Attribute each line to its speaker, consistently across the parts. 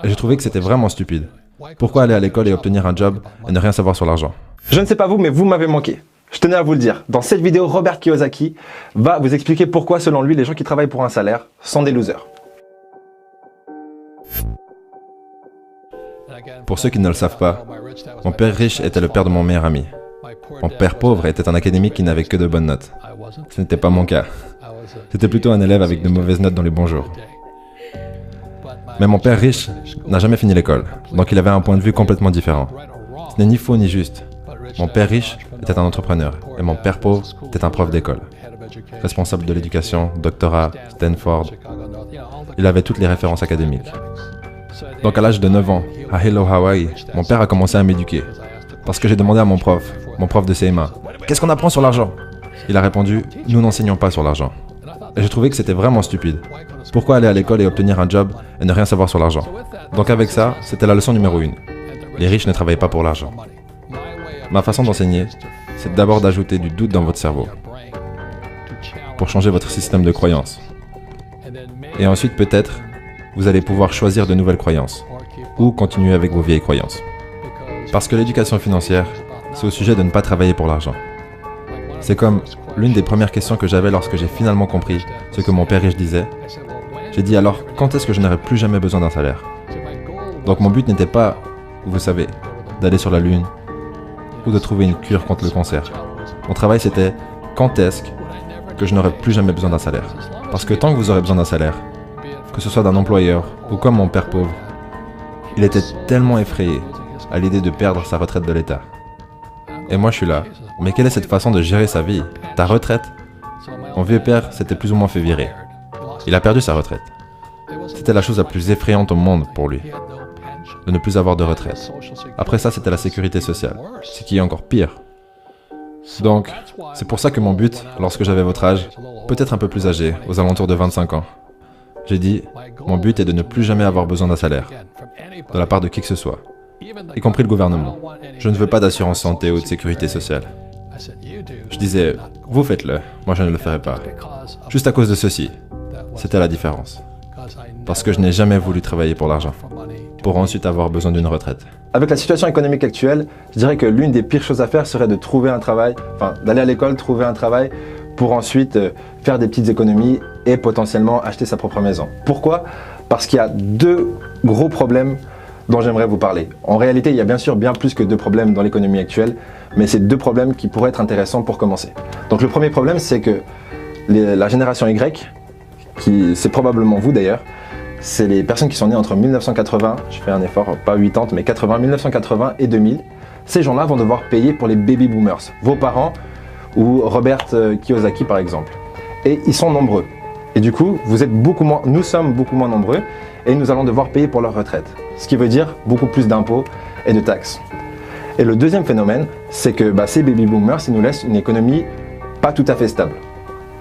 Speaker 1: Et j'ai trouvé que c'était vraiment stupide. Pourquoi aller à l'école et obtenir un job et ne rien savoir sur l'argent?
Speaker 2: Je ne sais pas vous, mais vous m'avez manqué. Je tenais à vous le dire. Dans cette vidéo, Robert Kiyosaki va vous expliquer pourquoi, selon lui, les gens qui travaillent pour un salaire sont des losers.
Speaker 1: Pour ceux qui ne le savent pas, mon père riche était le père de mon meilleur ami. Mon père pauvre était un académique qui n'avait que de bonnes notes. Ce n'était pas mon cas. C'était plutôt un élève avec de mauvaises notes dans les bons jours. Mais mon père riche n'a jamais fini l'école, donc il avait un point de vue complètement différent. Ce n'est ni faux ni juste. Mon père riche était un entrepreneur et mon père pauvre était un prof d'école. Responsable de l'éducation, doctorat, Stanford. Il avait toutes les références académiques. Donc à l'âge de 9 ans, à Hello Hawaii, mon père a commencé à m'éduquer. Parce que j'ai demandé à mon prof de CMA, « Qu'est-ce qu'on apprend sur l'argent ?» Il a répondu, « Nous n'enseignons pas sur l'argent. » Et j'ai trouvé que c'était vraiment stupide. Pourquoi aller à l'école et obtenir un job et ne rien savoir sur l'argent? Donc avec ça, c'était la leçon numéro 1. Les riches ne travaillent pas pour l'argent. Ma façon d'enseigner, c'est d'abord d'ajouter du doute dans votre cerveau pour changer votre système de croyances. Et ensuite, peut-être, vous allez pouvoir choisir de nouvelles croyances ou continuer avec vos vieilles croyances. Parce que l'éducation financière, c'est au sujet de ne pas travailler pour l'argent. C'est comme l'une des premières questions que j'avais lorsque j'ai finalement compris ce que mon père riche disait. J'ai dit alors, quand est-ce que je n'aurai plus jamais besoin d'un salaire? Donc mon but n'était pas, vous savez, d'aller sur la lune ou de trouver une cure contre le cancer. Mon travail c'était, quand est-ce que je n'aurai plus jamais besoin d'un salaire? Parce que tant que vous aurez besoin d'un salaire, que ce soit d'un employeur ou comme mon père pauvre, il était tellement effrayé à l'idée de perdre sa retraite de l'État. Et moi je suis là. Mais quelle est cette façon de gérer sa vie? Ta retraite? Mon vieux père s'était plus ou moins fait virer. Il a perdu sa retraite. C'était la chose la plus effrayante au monde pour lui, de ne plus avoir de retraite. Après ça, c'était la sécurité sociale, ce qui est encore pire. Donc, c'est pour ça que mon but, lorsque j'avais votre âge, peut-être un peu plus âgé, aux alentours de 25 ans, j'ai dit, mon but est de ne plus jamais avoir besoin d'un salaire, de la part de qui que ce soit, y compris le gouvernement. Je ne veux pas d'assurance santé ou de sécurité sociale. Je disais, vous faites-le, moi je ne le ferai pas. Juste à cause de ceci, c'était la différence. Parce que je n'ai jamais voulu travailler pour l'argent, pour ensuite avoir besoin d'une retraite.
Speaker 2: Avec la situation économique actuelle, je dirais que l'une des pires choses à faire serait de trouver un travail, d'aller à l'école, trouver un travail, pour ensuite faire des petites économies et potentiellement acheter sa propre maison. Pourquoi? Parce qu'il y a deux gros problèmes dont j'aimerais vous parler. En réalité, il y a bien sûr bien plus que deux problèmes dans l'économie actuelle, mais c'est deux problèmes qui pourraient être intéressants pour commencer. Donc le premier problème, c'est que la génération Y, c'est probablement vous d'ailleurs, c'est les personnes qui sont nées entre 1980, je fais un effort, pas 80, mais 80, 1980 et 2000. Ces gens-là vont devoir payer pour les baby boomers, vos parents ou Robert Kiyosaki par exemple. Et ils sont nombreux. Et du coup, nous sommes beaucoup moins nombreux et nous allons devoir payer pour leur retraite. Ce qui veut dire beaucoup plus d'impôts et de taxes. Et le deuxième phénomène, c'est que ces baby boomers, ils nous laissent une économie pas tout à fait stable.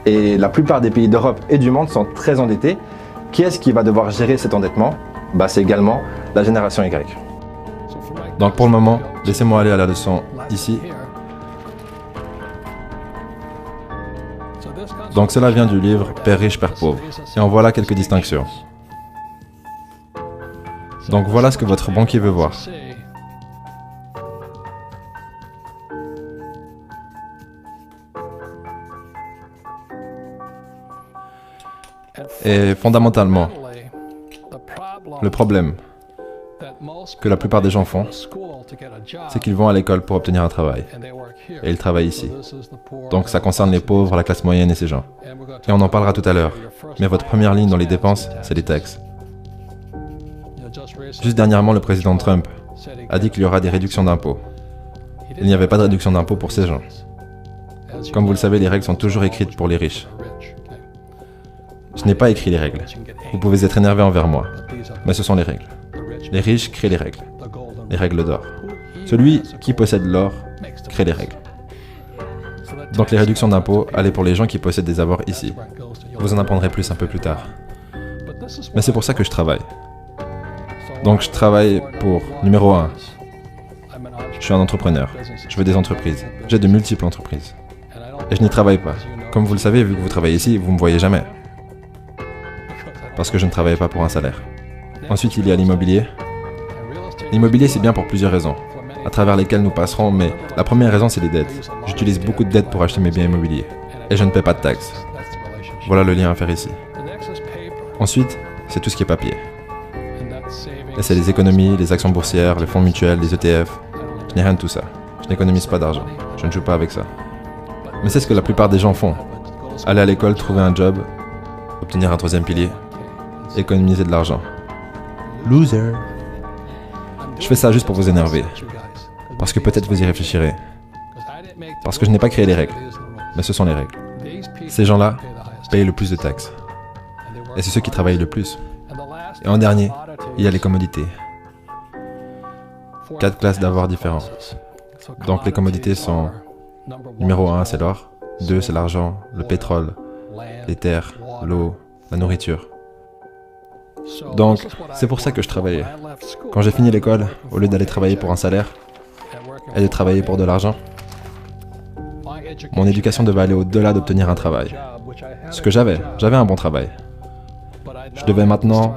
Speaker 2: Et la plupart des pays d'Europe et du monde sont très endettés. Qui est-ce qui va devoir gérer cet endettement? C'est également la génération Y.
Speaker 1: Donc pour le moment, laissez-moi aller à la leçon ici. Donc cela vient du livre Père riche, Père pauvre. Et en voilà quelques distinctions. Donc voilà ce que votre banquier veut voir. Et fondamentalement, le problème que la plupart des gens font, c'est qu'ils vont à l'école pour obtenir un travail. Et ils travaillent ici. Donc ça concerne les pauvres, la classe moyenne et ces gens. Et on en parlera tout à l'heure. Mais votre première ligne dans les dépenses, c'est les taxes. Juste dernièrement, le président Trump a dit qu'il y aura des réductions d'impôts. Il n'y avait pas de réduction d'impôts pour ces gens. Comme vous le savez, les règles sont toujours écrites pour les riches. Je n'ai pas écrit les règles. Vous pouvez être énervé envers moi, mais ce sont les règles. Les riches créent les règles d'or. Celui qui possède l'or crée les règles. Donc les réductions d'impôts allaient pour les gens qui possèdent des avoirs ici. Vous en apprendrez plus un peu plus tard. Mais c'est pour ça que je travaille. Donc je travaille pour, numéro 1, je suis un entrepreneur. Je veux des entreprises. J'ai de multiples entreprises. Et je n'y travaille pas. Comme vous le savez, vu que vous travaillez ici, vous ne me voyez jamais. Parce que je ne travaille pas pour un salaire. Ensuite, il y a l'immobilier. L'immobilier, c'est bien pour plusieurs raisons, à travers lesquelles nous passerons, mais la première raison, c'est les dettes. J'utilise beaucoup de dettes pour acheter mes biens immobiliers, et je ne paie pas de taxes. Voilà le lien à faire ici. Ensuite, c'est tout ce qui est papier. Et c'est les économies, les actions boursières, les fonds mutuels, les ETF. Je n'ai rien de tout ça. Je n'économise pas d'argent. Je ne joue pas avec ça. Mais c'est ce que la plupart des gens font. Aller à l'école, trouver un job, obtenir un troisième pilier, économiser de l'argent. Loser. Je fais ça juste pour vous énerver. Parce que peut-être vous y réfléchirez. Parce que je n'ai pas créé les règles. Mais ce sont les règles. Ces gens-là payent le plus de taxes. Et c'est ceux qui travaillent le plus. Et en dernier, il y a les commodités. 4 classes d'avoirs différents. Donc les commodités sont... Numéro 1, c'est l'or. 2, c'est l'argent, le pétrole, les terres, l'eau, la nourriture. Donc, c'est pour ça que je travaillais. Quand j'ai fini l'école, au lieu d'aller travailler pour un salaire et de travailler pour de l'argent, mon éducation devait aller au-delà d'obtenir un travail. Ce que j'avais un bon travail. Je devais maintenant...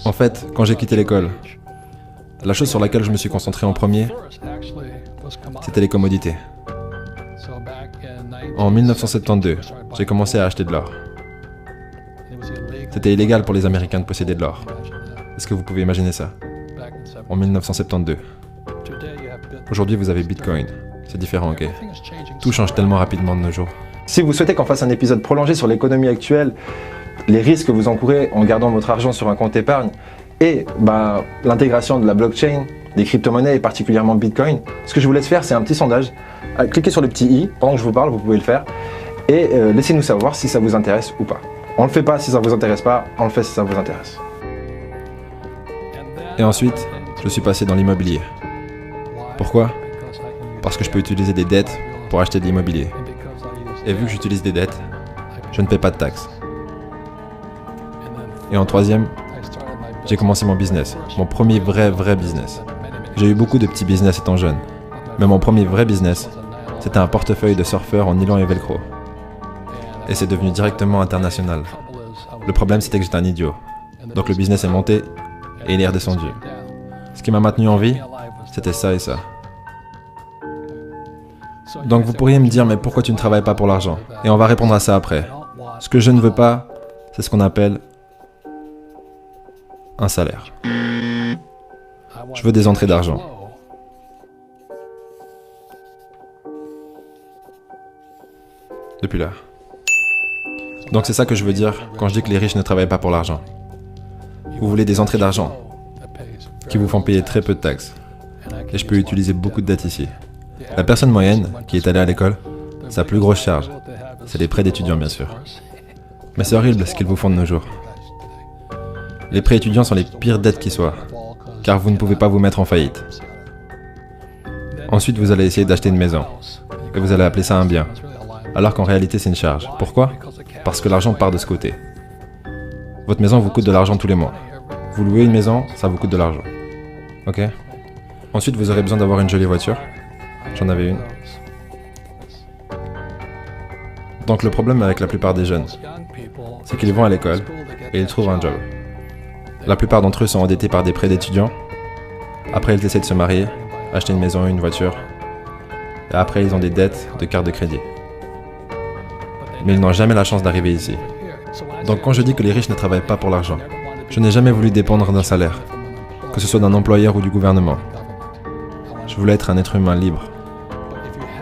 Speaker 1: En fait, quand j'ai quitté l'école, la chose sur laquelle je me suis concentré en premier, c'était les commodités. En 1972, j'ai commencé à acheter de l'or. C'était illégal pour les Américains de posséder de l'or. Est-ce que vous pouvez imaginer ça? En 1972. Aujourd'hui, vous avez Bitcoin. C'est différent, ok? Tout change tellement rapidement de nos jours.
Speaker 2: Si vous souhaitez qu'on fasse un épisode prolongé sur l'économie actuelle, les risques que vous encourez en gardant votre argent sur un compte épargne et l'intégration de la blockchain, des crypto-monnaies et particulièrement Bitcoin, ce que je vous laisse faire, c'est un petit sondage. Cliquez sur le petit i, pendant que je vous parle, vous pouvez le faire, et laissez-nous savoir si ça vous intéresse ou pas. On ne le fait pas si ça ne vous intéresse pas, on le fait si ça vous intéresse.
Speaker 1: Et ensuite, je suis passé dans l'immobilier. Pourquoi? Parce que je peux utiliser des dettes pour acheter de l'immobilier. Et vu que j'utilise des dettes, je ne paie pas de taxes. Et en troisième, j'ai commencé mon business, mon premier vrai business. J'ai eu beaucoup de petits business étant jeune, mais mon premier vrai business, c'était un portefeuille de surfeurs en nylon et velcro. Et c'est devenu directement international. Le problème, c'était que j'étais un idiot. Donc le business est monté et il est redescendu. Ce qui m'a maintenu en vie, c'était ça et ça. Donc vous pourriez me dire, mais pourquoi tu ne travailles pas pour l'argent? Et on va répondre à ça après. Ce que je ne veux pas, c'est ce qu'on appelle un salaire. Je veux des entrées d'argent. Depuis là. Donc c'est ça que je veux dire quand je dis que les riches ne travaillent pas pour l'argent. Vous voulez des entrées d'argent qui vous font payer très peu de taxes. Et je peux utiliser beaucoup de dettes ici. La personne moyenne qui est allée à l'école, sa plus grosse charge, c'est les prêts d'étudiants bien sûr. Mais c'est horrible ce qu'ils vous font de nos jours. Les prêts étudiants sont les pires dettes qui soient, car vous ne pouvez pas vous mettre en faillite. Ensuite, vous allez essayer d'acheter une maison, et vous allez appeler ça un bien, alors qu'en réalité c'est une charge. Pourquoi? Parce que l'argent part de ce côté. Votre maison vous coûte de l'argent tous les mois. Vous louez une maison, ça vous coûte de l'argent. Ok? Ensuite, vous aurez besoin d'avoir une jolie voiture. J'en avais une. Donc le problème avec la plupart des jeunes, c'est qu'ils vont à l'école et ils trouvent un job. La plupart d'entre eux sont endettés par des prêts d'étudiants. Après, ils essaient de se marier, acheter une maison, une voiture. Et après, ils ont des dettes de carte de crédit. Mais ils n'ont jamais la chance d'arriver ici. Donc quand je dis que les riches ne travaillent pas pour l'argent, je n'ai jamais voulu dépendre d'un salaire, que ce soit d'un employeur ou du gouvernement. Je voulais être un être humain libre.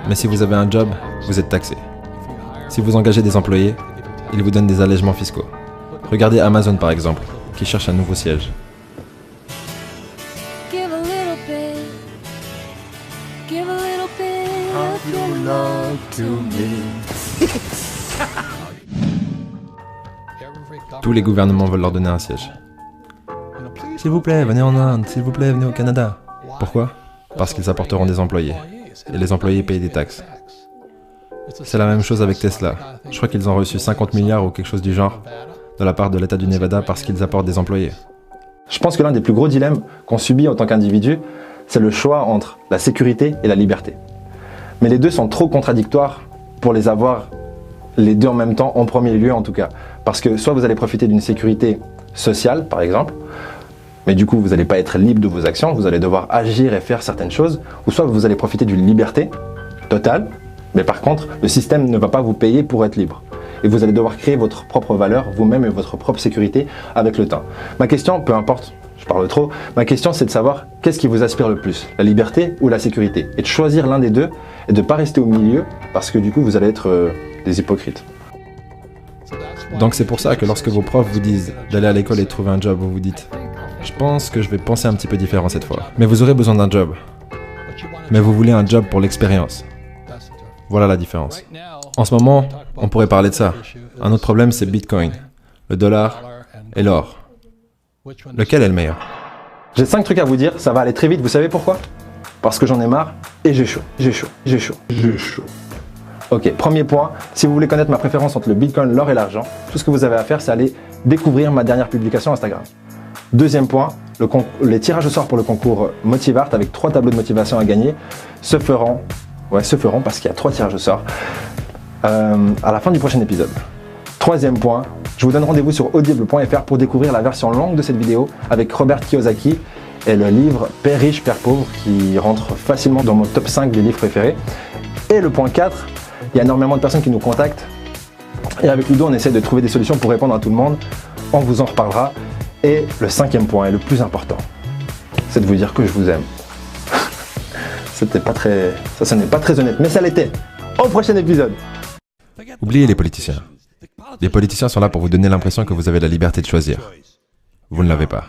Speaker 1: Mais si vous avez un job, vous êtes taxé. Si vous engagez des employés, ils vous donnent des allègements fiscaux. Regardez Amazon par exemple, qui cherche un nouveau siège. Tous les gouvernements veulent leur donner un siège. S'il vous plaît, venez en Inde, s'il vous plaît, venez au Canada. Pourquoi? Parce qu'ils apporteront des employés. Et les employés payent des taxes. C'est la même chose avec Tesla. Je crois qu'ils ont reçu 50 milliards ou quelque chose du genre de la part de l'État du Nevada parce qu'ils apportent des employés.
Speaker 2: Je pense que l'un des plus gros dilemmes qu'on subit en tant qu'individu, c'est le choix entre la sécurité et la liberté. Mais les deux sont trop contradictoires pour les avoir les deux en même temps, en premier lieu en tout cas. Parce que soit vous allez profiter d'une sécurité sociale, par exemple, mais du coup vous n'allez pas être libre de vos actions, vous allez devoir agir et faire certaines choses, ou soit vous allez profiter d'une liberté totale, mais par contre le système ne va pas vous payer pour être libre. Et vous allez devoir créer votre propre valeur, vous-même et votre propre sécurité avec le temps. Ma question, peu importe, je parle trop, ma question c'est de savoir qu'est-ce qui vous aspire le plus, la liberté ou la sécurité, et de choisir l'un des deux et de ne pas rester au milieu parce que du coup vous allez être des hypocrites.
Speaker 1: Donc c'est pour ça que lorsque vos profs vous disent d'aller à l'école et de trouver un job, vous vous dites « Je pense que je vais penser un petit peu différent cette fois. » Mais vous aurez besoin d'un job. Mais vous voulez un job pour l'expérience. Voilà la différence. En ce moment, on pourrait parler de ça. Un autre problème, c'est Bitcoin, le dollar et l'or. Lequel est le meilleur?
Speaker 2: J'ai 5 trucs à vous dire, ça va aller très vite, vous savez pourquoi? Parce que j'en ai marre et j'ai chaud. Ok, premier point, si vous voulez connaître ma préférence entre le Bitcoin, l'or et l'argent, tout ce que vous avez à faire, c'est aller découvrir ma dernière publication Instagram. Deuxième point, les tirages au sort pour le concours Motivart avec 3 tableaux de motivation à gagner se feront parce qu'il y a 3 tirages au sort à la fin du prochain épisode. Troisième point, je vous donne rendez-vous sur audible.fr pour découvrir la version longue de cette vidéo avec Robert Kiyosaki et le livre Père riche, Père pauvre qui rentre facilement dans mon top 5 des livres préférés. Et le point 4, il y a énormément de personnes qui nous contactent et avec Ludo on essaie de trouver des solutions pour répondre à tout le monde. On vous en reparlera. Et le 5e point, et le plus important, c'est de vous dire que je vous aime. Ça n'est pas très honnête, mais ça l'était. Au prochain épisode.
Speaker 1: Oubliez les politiciens. Les politiciens sont là pour vous donner l'impression que vous avez la liberté de choisir. Vous ne l'avez pas.